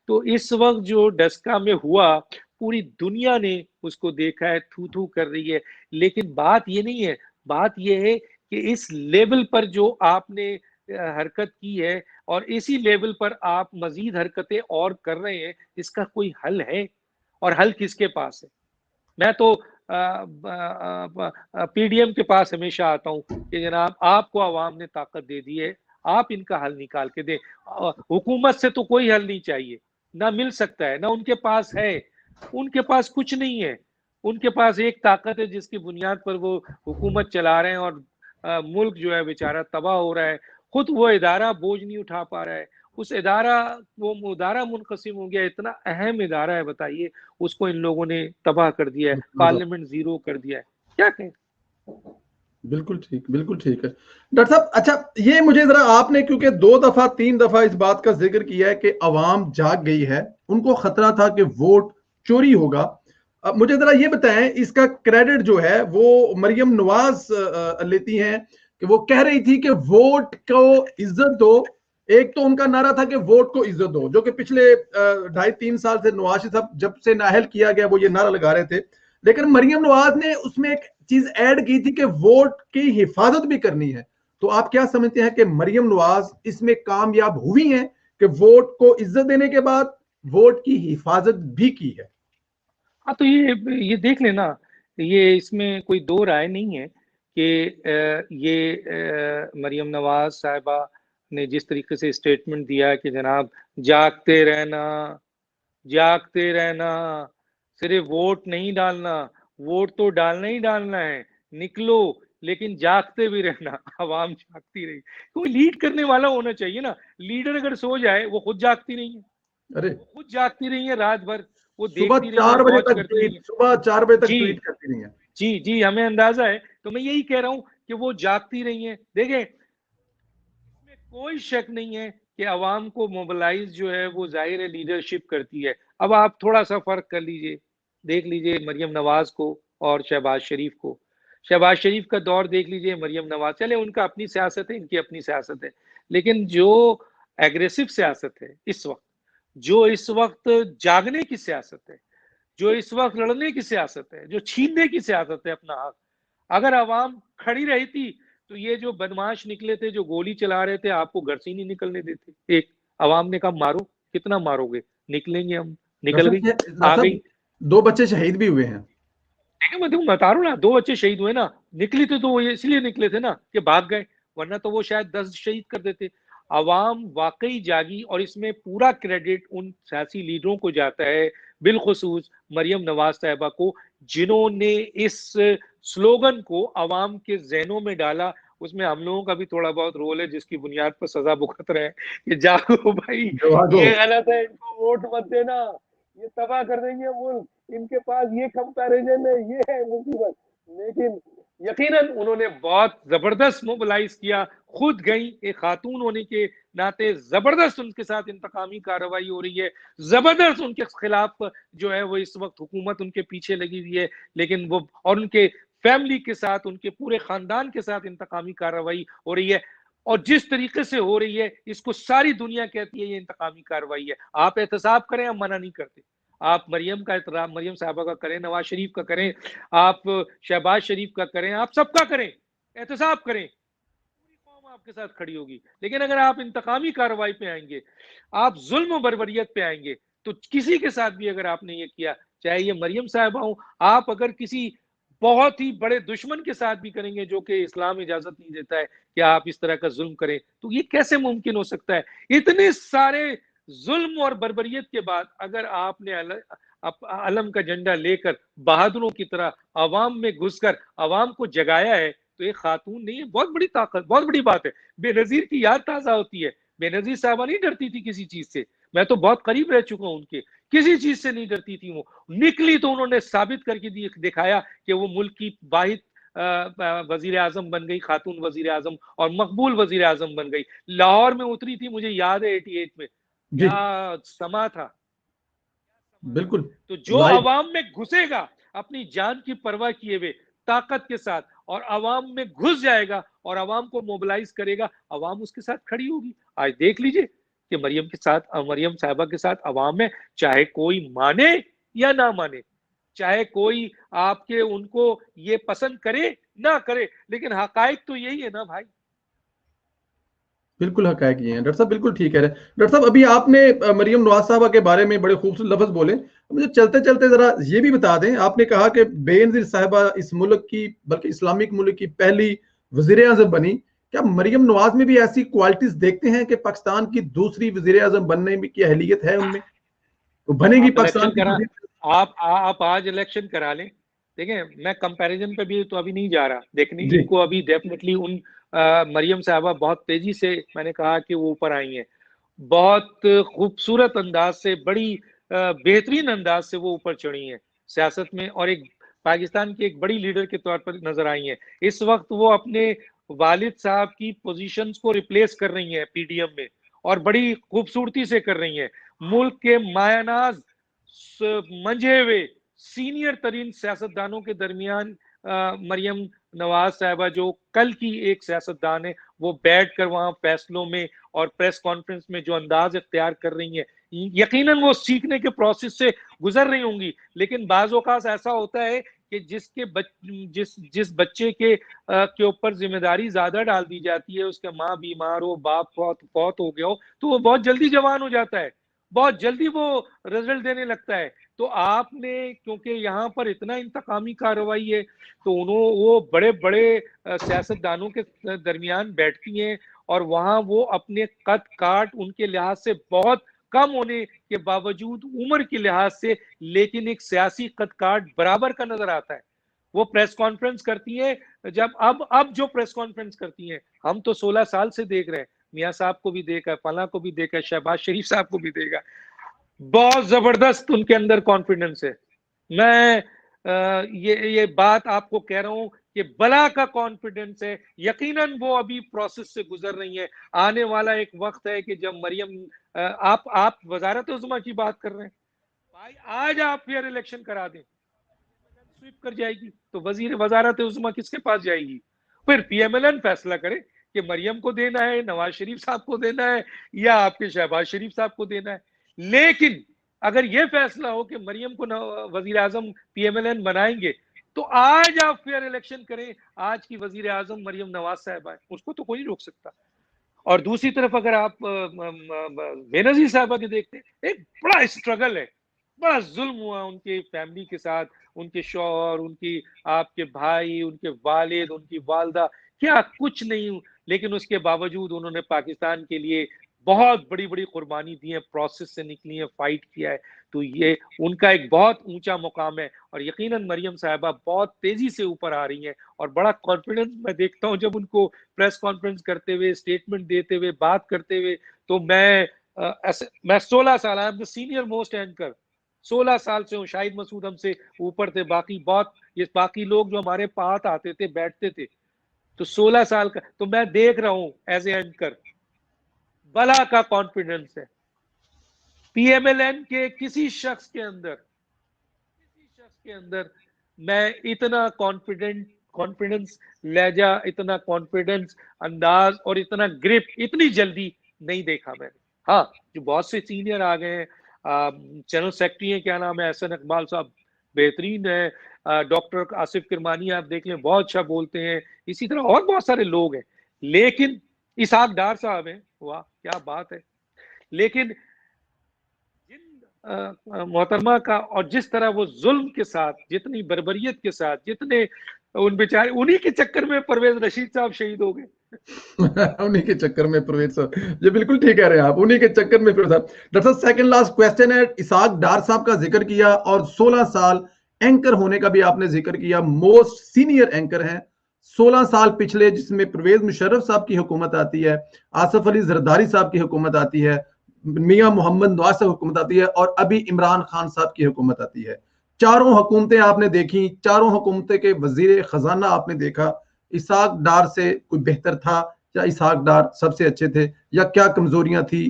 تو اس وقت جو ڈسکا میں ہوا پوری دنیا نے اس کو دیکھا ہے، تھو تھو کر رہی ہے، لیکن بات یہ نہیں ہے، بات یہ ہے کہ اس لیول پر جو آپ نے حرکت کی ہے اور اسی لیول پر آپ مزید حرکتیں اور کر رہے ہیں، اس کا کوئی حل ہے؟ اور حل کس کے پاس ہے؟ میں تو پی ڈی ایم کے پاس ہمیشہ آتا ہوں کہ جناب آپ کو عوام نے طاقت دے دی ہے، آپ ان کا حل نکال کے دیں۔ حکومت سے تو کوئی حل نہیں چاہیے، نہ مل سکتا ہے، نہ ان کے پاس ہے، ان کے پاس کچھ نہیں ہے۔ ان کے پاس ایک طاقت ہے جس کی بنیاد پر وہ حکومت چلا رہے ہیں، اور ملک جو ہے بیچارہ تباہ ہو رہا ہے، خود وہ ادارہ بوجھ نہیں اٹھا پا رہا ہے، اس وہ ادارہ منقسم ہو گیا، اتنا اہم ادارہ ہے، بتائیے اس کو ان لوگوں نے تباہ کر دیا ہے، پارلیمنٹ زیرو کر دیا ہے، کیا کہیں؟ بالکل ٹھیک، بالکل ٹھیک ہے ڈاکٹر صاحب۔ اچھا یہ مجھے ذرا آپ نے کیونکہ 2 دفعہ 3 دفعہ اس بات کا ذکر کیا ہے کہ عوام جاگ گئی ہے، ان کو خطرہ تھا کہ ووٹ چوری ہوگا، مجھے ذرا یہ بتائیں اس کا کریڈٹ جو ہے وہ مریم نواز لیتی ہیں کہ وہ کہہ رہی تھی کہ ووٹ کو عزت دو۔ ایک تو ان کا نعرہ تھا کہ ووٹ کو عزت دو، جو کہ پچھلے 2.5-3 سال سے نواز شریف صاحب جب سے نااہل کیا گیا وہ یہ نعرہ لگا رہے تھے، لیکن مریم نواز نے اس میں ایک چیز ایڈ کی تھی کہ ووٹ کی حفاظت بھی کرنی ہے۔ تو آپ کیا سمجھتے ہیں کہ مریم نواز اس میں کامیاب ہوئی ہیں کہ ووٹ کو عزت دینے کے بعد ووٹ کی حفاظت بھی کی ہے؟ ہاں تو یہ دیکھ لینا، یہ اس میں کوئی دو رائے نہیں ہے کہ یہ مریم نواز صاحبہ نے جس طریقے سے اسٹیٹمنٹ دیا کہ جناب جاگتے رہنا، صرف ووٹ نہیں ڈالنا، ووٹ تو ڈالنا ہی ڈالنا ہے، نکلو لیکن جاگتے بھی رہنا، عوام جاگتی رہی۔ کوئی لیڈ کرنے والا ہونا چاہیے نا، لیڈر اگر سو جائے وہ خود جاگتی نہیں ہے، وہ خود جاگتی رہی ہے رات بھر، وہ صبح دیکھتی رہی 4 ہیں، بجے واچ تک کرتی رہی ٹویٹ، ہیں۔ صبح 4 بجے تک جی ٹویٹ کرتی رہی ہیں۔ جی جی، ہمیں اندازہ ہے، تو میں یہی کہہ رہا ہوں کہ وہ جاگتی رہی ہیں۔ دیکھیں اس میں کوئی شک نہیں ہے کہ عوام کو موبلائز جو ہے وہ ظاہر ہے لیڈرشپ کرتی ہے۔ اب آپ تھوڑا سا فرق کر لیجئے، دیکھ لیجئے مریم نواز کو اور شہباز شریف کو۔ شہباز شریف کا دور دیکھ لیجئے، مریم نواز، چلے ان کا اپنی سیاست ہے، ان کی اپنی سیاست ہے، لیکن جو ایگریسو سیاست ہے اس وقت، جو اس وقت جاگنے کی سیاست ہے، جو اس وقت لڑنے کی سیاست ہے، جو چھیننے کی سیاست ہے اپنا حق، اگر عوام کھڑی رہی تھی تو یہ جو بدماش نکلے تھے، جو گولی چلا رہے تھے، آپ کو گھر سے ہی نہیں نکلنے دیتے۔ ایک عوام نے کہا مارو، کتنا مارو گے، نکلیں گے ہم، نکل گئی، آ گئی۔ 2 بچے شہید بھی ہوئے ہیں۔ دیکھیں میں تمہیں بتا رہا ہوں نا، 2 بچے شہید ہوئے نا، نکلی تو وہ اس لیے نکلے تھے نا کہ بھاگ گئے، ورنہ تو وہ شاید 10 شہید کر دیتے۔ عوام واقعی جاگی، اور اس میں پورا کریڈٹ ان سیاسی لیڈروں کو جاتا ہے، بالخصوص مریم نواز صاحبہ کو، جنہوں نے اس سلوگن کو عوام کے ذہنوں میں ڈالا۔ اس میں ہم لوگوں کا بھی تھوڑا بہت رول ہے، جس کی بنیاد پر سزا بھگت رہے ہیں کہ جاگو بھائی، یہ غلط ہے، ان کو ووٹ مت دینا، یہ تباہ کر دیں گے ملک، ان کے پاس یہ کمپیریزن ہے، یہ ہے مصیبت۔ لیکن یقیناً انہوں نے بہت زبردست موبلائز کیا، خود گئیں، ایک خاتون ہونے کے ناطے زبردست ان کے ساتھ انتقامی کارروائی ہو رہی ہے، زبردست ان کے خلاف جو ہے وہ اس وقت حکومت ان کے پیچھے لگی ہوئی ہے، لیکن وہ اور ان کے فیملی کے ساتھ، ان کے پورے خاندان کے ساتھ انتقامی کارروائی ہو رہی ہے، اور جس طریقے سے ہو رہی ہے اس کو ساری دنیا کہتی ہے یہ انتقامی کارروائی ہے۔ آپ احتساب کریں، ہم منع نہیں کرتے، آپ مریم کا احترام، مریم صاحبہ کا کریں، نواز شریف کا کریں، آپ شہباز شریف کا کریں، آپ سب کا کریں، احتساب کریں، پوری قوم آپ کے ساتھ کھڑی ہوگی۔ لیکن اگر آپ انتقامی کارروائی پہ آئیں گے، آپ ظلم و بربریت پہ آئیں گے، تو کسی کے ساتھ بھی اگر آپ نے یہ کیا، چاہے یہ مریم صاحبہ ہوں، آپ اگر کسی بہت ہی بڑے دشمن کے ساتھ بھی کریں گے، جو کہ اسلام اجازت نہیں دیتا ہے کہ آپ اس طرح کا ظلم کریں، تو یہ کیسے ممکن ہو سکتا ہے؟ اتنے سارے ظلم اور بربریت کے بعد اگر آپ نے علم کا جھنڈا لے کر بہادروں کی طرح عوام میں گھس کر عوام کو جگایا ہے، تو ایک خاتون نہیں ہے، بہت بڑی طاقت، بہت بڑی بات ہے۔ بے نظیر کی یاد تازہ ہوتی ہے، بے نظیر صاحبہ نہیں ڈرتی تھی کسی چیز سے، میں تو بہت قریب رہ چکا ہوں ان کے، کسی چیز سے نہیں ڈرتی تھی، وہ نکلی تو انہوں نے ثابت کر کے دکھایا کہ وہ ملک کی واحد وزیر اعظم بن گئی، خاتون وزیر اعظم، اور مقبول وزیر اعظم بن گئی۔ لاہور میں اتری تھی، مجھے یاد ہے 88 میں، کیا سما تھا۔ بالکل، تو جو عوام میں گھسے گا اپنی جان کی پرواہ کیے ہوئے طاقت کے ساتھ، اور عوام میں گھس جائے گا اور عوام کو موبلائز کرے گا، عوام اس کے ساتھ کھڑی ہوگی۔ آج دیکھ لیجئے کہ مریم صاحبہ کے ساتھ عوام میں چاہے کوئی مانے یا نہ مانے, چاہے کوئی آپ کے ان کو یہ پسند کرے نہ کرے, لیکن حقائق تو یہی ہے نا بھائی. بالکل حقائق یہ ہیں ڈاکٹر صاحب, بالکل ٹھیک ہے. ڈاکٹر صاحب ابھی آپ نے مریم نواز صاحبہ کے بارے میں بڑے خوبصورت لفظ بولے, مجھے چلتے چلتے ذرا یہ بھی بتا دیں, آپ نے کہا کہ بے نظیر صاحبہ اس ملک کی بلکہ اسلامک ملک کی پہلی وزیر اعظم بنی, کیا مریم نواز میں بھی ایسی کوالٹیز دیکھتے ہیں کہ پاکستان کی دوسری وزیر اعظم بننے کی اہلیت ہے ان میں, وہ بنے گی پاکستان کی؟ آپ آج الیکشن کرا لیں, دیکھیں میں کمپیریزن پہ بھی تو ابھی نہیں جا رہا دیکھنے, جی ان کو ابھی ڈیفینیٹلی ان مریم صاحبہ بہت تیزی سے, میں نے کہا کہ وہ اوپر آئی ہیں, بہت خوبصورت انداز سے, بڑی بہترین انداز سے وہ اوپر چڑھی ہیں سیاست میں, اور ایک پاکستان کی ایک بڑی لیڈر کے طور پر نظر آئی ہیں. اس وقت وہ اپنے والد صاحب کی پوزیشنز کو ریپلیس کر رہی ہیں پی ڈی ایم میں, اور بڑی خوبصورتی سے کر رہی ہیں. ملک کے مایہ ناز منجھے ہوئے سینئر ترین سیاستدانوں کے درمیان مریم نواز صاحبہ جو کل کی ایک سیاستدان ہے, وہ بیٹھ کر وہاں فیصلوں میں اور پریس کانفرنس میں جو انداز اختیار کر رہی ہیں, یقیناً وہ سیکھنے کے پروسیس سے گزر رہی ہوں گی, لیکن بعض اوقات ایسا ہوتا ہے کہ جس بچے کے اوپر ذمہ داری زیادہ ڈال دی جاتی ہے, اس کے ماں بیمار ہو, باپ فوت ہو گیا ہو, تو وہ بہت جلدی جوان ہو جاتا ہے, بہت جلدی وہ رزلٹ دینے لگتا ہے. تو آپ نے کیونکہ یہاں پر اتنا انتقامی کارروائی ہے, تو وہ بڑے بڑے سیاستدانوں کے درمیان بیٹھتی ہیں, اور وہاں وہ اپنے قد کاٹ ان کے لحاظ سے بہت کم ہونے کے باوجود عمر کے لحاظ سے, لیکن ایک سیاسی قد کاٹ برابر کا نظر آتا ہے. وہ پریس کانفرنس کرتی ہیں, جب اب جو پریس کانفرنس کرتی ہیں, ہم تو 16 سال سے دیکھ رہے ہیں, میاں صاحب کو بھی دیکھا, فلاں کو بھی دیکھا, شہباز شریف صاحب کو بھی دیکھا, بہت زبردست ان کے اندر کانفیڈنس ہے. میں یہ بات آپ کو کہہ رہا ہوں کہ بلا کا کانفیڈنس ہے, یقیناً وہ ابھی پروسیس سے گزر رہی ہے. آنے والا ایک وقت ہے کہ جب مریم, آپ وزارت عظمیٰ کی بات کر رہے ہیں بھائی, آج آپ فیئر الیکشن کرا دیں, سویپ کر جائے گی, تو وزارت عظمیٰ کس کے پاس جائے گی؟ پھر پی ایم ایل این فیصلہ کرے کہ مریم کو دینا ہے, نواز شریف صاحب کو دینا ہے, یا آپ کے شہباز شریف صاحب کو دینا ہے. لیکن اگر یہ فیصلہ ہو کہ مریم کو وزیر اعظم پی ایم ایل این بنائیں گے, تو آج آپ فیئر الیکشن کریں, آج کی وزیر اعظم مریم نواز صاحبہ ہے, اس کو تو کوئی روک سکتا. اور دوسری طرف اگر آپ بے نظیر صاحبہ کے دیکھتے, ایک بڑا اسٹرگل ہے, بڑا ظلم ہوا ان کے فیملی کے ساتھ, ان کے شوہر, ان کی آپ کے بھائی, ان کے والد, ان کی والدہ, کیا کچھ نہیں, لیکن اس کے باوجود انہوں نے پاکستان کے لیے بہت بڑی بڑی قربانی دی ہے, پروسیس سے نکلی ہے, فائٹ کیا ہے. تو یہ ان کا ایک بہت اونچا مقام ہے, اور یقیناً مریم صاحبہ بہت تیزی سے اوپر آ رہی ہیں, اور بڑا کانفیڈنس میں دیکھتا ہوں جب ان کو پریس کانفرنس کرتے ہوئے, اسٹیٹمنٹ دیتے ہوئے, بات کرتے ہوئے. تو میں 16 سال, I am the senior most anchor, 16 سال سے ہوں. شاہد مسعود ہم سے اوپر تھے, باقی لوگ جو ہمارے پاس آتے تھے, بیٹھتے تھے, تو 16 سال کا, تو میں دیکھ رہا ہوں ایز اے اینکر, بلا کا کانفیڈنس ہے. پی ایم ایل این کے کسی شخص کے اندر میں اتنا کانفیڈنس لہجہ, اتنا کانفیڈنس انداز, اور اتنا گرپ اتنی جلدی نہیں دیکھا میں نے. ہاں, جو بہت سے سینئر آ گئے ہیں, جنرل سیکرٹری ہیں, کیا نام ہے, احسن اقبال صاحب بہترین ہے, ڈاکٹر آصف کرمانی آپ دیکھ لیں, بہت اچھا بولتے ہیں, اسی طرح اور بہت سارے لوگ ہیں. لیکن اسحاق ڈار صاحب ہیں, واہ کیا بات ہے. لیکن محترمہ کا, اور جس طرح وہ ظلم کے ساتھ, جتنی بربریت کے ساتھ, جتنے ان بیچارے, انہی کے چکر میں پرویز رشید صاحب شہید ہو گئے. انہی کے چکر میں پرویز صاحب, یہ بالکل ٹھیک کہہ رہے ہیں آپ, انہی کے چکر میں پرویز صاحب. ڈاکٹر صاحب سیکنڈ لاسٹ کویسچن ہے, اسحاق ڈار صاحب کا ذکر کیا, اور 16 سال اینکر ہونے کا بھی آپ نے ذکر کیا, موسٹ سینئر اینکر ہیں. 16 سال پچھلے, جس میں پرویز مشرف صاحب کی حکومت آتی ہے, آصف علی زرداری صاحب کی حکومت آتی ہے, میاں محمد نواز صاحب حکومت آتی ہے, اور ابھی عمران خان صاحب کی حکومت آتی ہے. چاروں حکومتیں آپ نے دیکھی, چاروں حکومتیں کے وزیر خزانہ آپ نے دیکھا. اسحاق ڈار سے کوئی بہتر تھا, یا اسحاق ڈار سب سے اچھے تھے, یا کیا کمزوریاں تھی